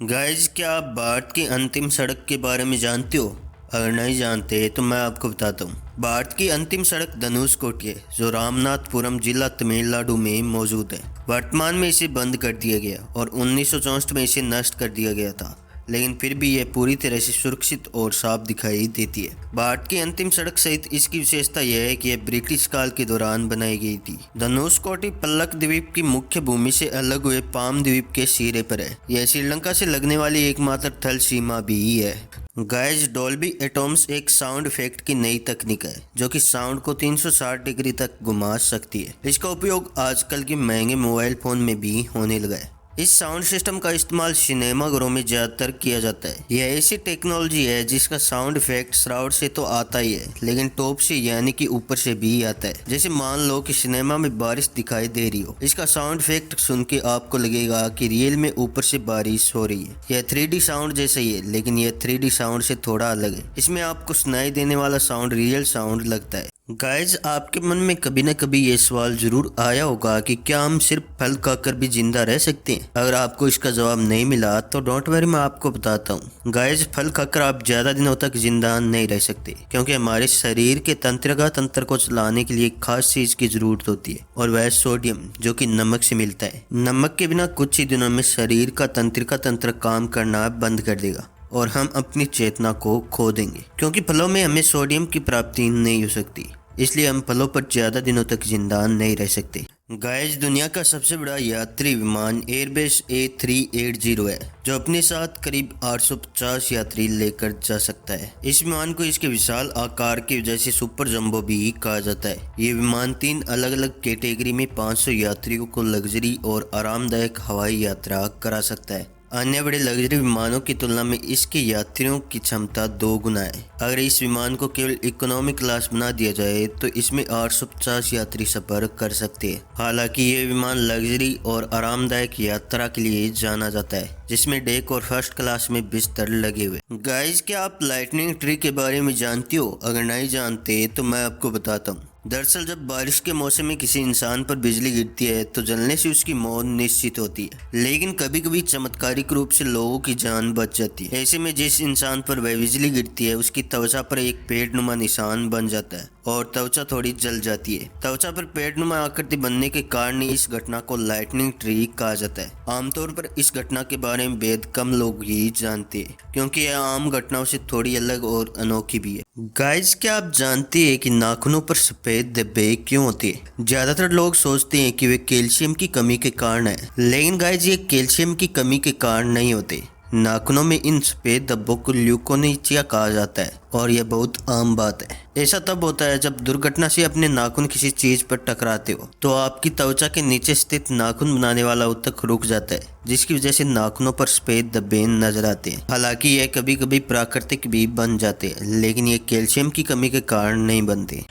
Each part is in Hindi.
गाइज, क्या आप भारत की अंतिम सड़क के बारे में जानते हो? अगर नहीं जानते तो मैं आपको बताता हूँ। भारत की अंतिम सड़क धनुषकोटी है, जो रामनाथपुरम जिला तमिलनाडु में मौजूद है। वर्तमान में इसे बंद कर दिया गया और 1964 में इसे नष्ट कर दिया गया था, लेकिन फिर भी यह पूरी तरह से सुरक्षित और साफ दिखाई देती है। भारत की अंतिम सड़क सहित इसकी विशेषता यह है कि यह ब्रिटिश काल के दौरान बनाई गई थी। धनुषकोटी पल्लक द्वीप की मुख्य भूमि से अलग हुए पाम द्वीप के सिरे पर है। यह श्रीलंका से लगने वाली एकमात्र थल सीमा भी है। गाइज, डॉल्बी एटॉम्स एक साउंड इफेक्ट की नई तकनीक है जो कि साउंड को 360 डिग्री तक घुमा सकती है। इसका उपयोग आजकल के महंगे मोबाइल फोन में भी होने लगा है। इस साउंड सिस्टम का इस्तेमाल सिनेमाघरों में ज़्यादातर किया जाता है। यह ऐसी टेक्नोलॉजी है जिसका साउंड इफेक्ट सराउंड से तो आता ही है, लेकिन टॉप से यानी कि ऊपर से भी आता है। जैसे मान लो कि सिनेमा में बारिश दिखाई दे रही हो, इसका साउंड इफेक्ट सुन के आपको लगेगा कि रियल में ऊपर से बारिश हो रही है। यह 3D साउंड जैसा ही है, लेकिन यह 3D साउंड से थोड़ा अलग है। इसमें आपको सुनाई देने वाला साउंड रियल साउंड लगता है। गाइज, आपके मन में कभी न कभी ये सवाल जरूर आया होगा कि क्या हम सिर्फ फल खाकर भी जिंदा रह सकते हैं? अगर आपको इसका जवाब नहीं मिला तो डोंट वरी, मैं आपको बताता हूँ। गाइज, फल खाकर आप ज्यादा दिनों तक जिंदा नहीं रह सकते, क्योंकि हमारे शरीर के तंत्र को चलाने के लिए एक खास चीज की जरूरत होती है, और वह सोडियम, जो कि नमक से मिलता है। नमक के बिना कुछ ही दिनों में शरीर का तंत्र काम करना बंद कर देगा और हम अपनी चेतना को खो देंगे, क्योंकि फलों में हमें सोडियम की प्राप्ति नहीं हो सकती। इसलिए हम फलों पर ज्यादा दिनों तक जिंदा नहीं रह सकते। गाइज, दुनिया का सबसे बड़ा यात्री विमान एयरबस A380 है, जो अपने साथ करीब 850 यात्री लेकर जा सकता है। इस विमान को इसके विशाल आकार की वजह से सुपर जंबो भी कहा जाता है। ये विमान 3 अलग अलग कैटेगरी में 500 यात्रियों को लग्जरी और आरामदायक हवाई यात्रा करा सकता है। अन्य बड़े लग्जरी विमानों की तुलना में इसके यात्रियों की क्षमता 2 गुना है। अगर इस विमान को केवल इकोनॉमिक क्लास बना दिया जाए तो इसमें 850 यात्री सफर कर सकते हैं। हालांकि ये विमान लग्जरी और आरामदायक यात्रा के लिए जाना जाता है, जिसमें डेक और फर्स्ट क्लास में बिस्तर लगे हुए। गाइज, क्या आप लाइटनिंग ट्री के बारे में जानते हो? अगर नहीं जानते तो मैं आपको बताता हूँ। दरअसल जब बारिश के मौसम में किसी इंसान पर बिजली गिरती है तो जलने से उसकी मौत निश्चित होती है, लेकिन कभी कभी चमत्कारिक रूप से लोगों की जान बच जाती है। ऐसे में जिस इंसान पर वह बिजली गिरती है उसकी त्वचा पर एक पेड़नुमा निशान बन जाता है और त्वचा थोड़ी जल जाती है। त्वचा पर पेड़नुमा आकृति बनने के कारण इस घटना को लाइटनिंग ट्री कहा जाता है। आमतौर पर इस घटना के बारे में बेहद कम लोग ही जानते हैं, क्योंकि यह आम घटनाओं से थोड़ी अलग और अनोखी भी है। गाइज, क्या आप जानते हैं कि नाखूनों पर सफेद धब्बे क्यों होते हैं? ज्यादातर लोग सोचते हैं कि वे कैल्शियम की कमी के कारण है, लेकिन गाइज, ये कैल्शियम की कमी के कारण नहीं होते। नाखूनों में इन सफेद धब्बों को ल्यूकोनिचिया कहा जाता है और यह बहुत आम बात है। ऐसा तब होता है जब दुर्घटना से अपने नाखून किसी चीज पर टकराते हो तो आपकी त्वचा के नीचे स्थित नाखून बनाने वाला ऊतक रुक जाता है, जिसकी वजह से नाखूनों पर सफेद धब्बे नजर आते हैं। हालांकि यह कभी कभी प्राकृतिक भी बन जाते हैं, लेकिन ये कैल्शियम की कमी के कारण नहीं बनते।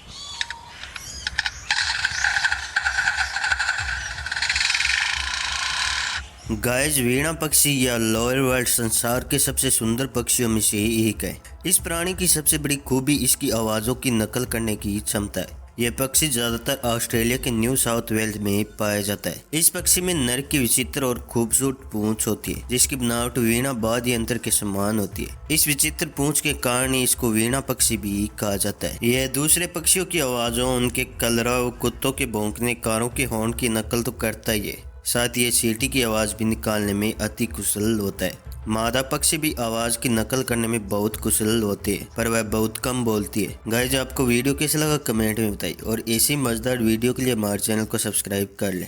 गाइज, वीणा पक्षी या लोअर वर्ल्ड संसार के सबसे सुंदर पक्षियों में से एक है। इस प्राणी की सबसे बड़ी खूबी इसकी आवाज़ों की नकल करने की क्षमता है। यह पक्षी ज्यादातर ऑस्ट्रेलिया के न्यू साउथ वेल्स में पाया जाता है। इस पक्षी में नर की विचित्र और खूबसूरत पूंछ होती है, जिसकी बनावट वीणा वाद्य यंत्र के समान होती है। इस विचित्र पूंछ के कारण इसको वीणा पक्षी भी कहा जाता है। यह दूसरे पक्षियों की आवाज़ों, उनके कलरव, कुत्तों के भौंकने, कारों के हॉर्न की नकल तो करता ही है, साथ ही ये सीटी की आवाज़ भी निकालने में अति कुशल होता है। मादा पक्षी भी आवाज़ की नकल करने में बहुत कुशल होते हैं, पर वह बहुत कम बोलती है। गाइज, आपको वीडियो कैसा लगा कमेंट में बताइए, और ऐसी मजेदार वीडियो के लिए हमारे चैनल को सब्सक्राइब कर लें।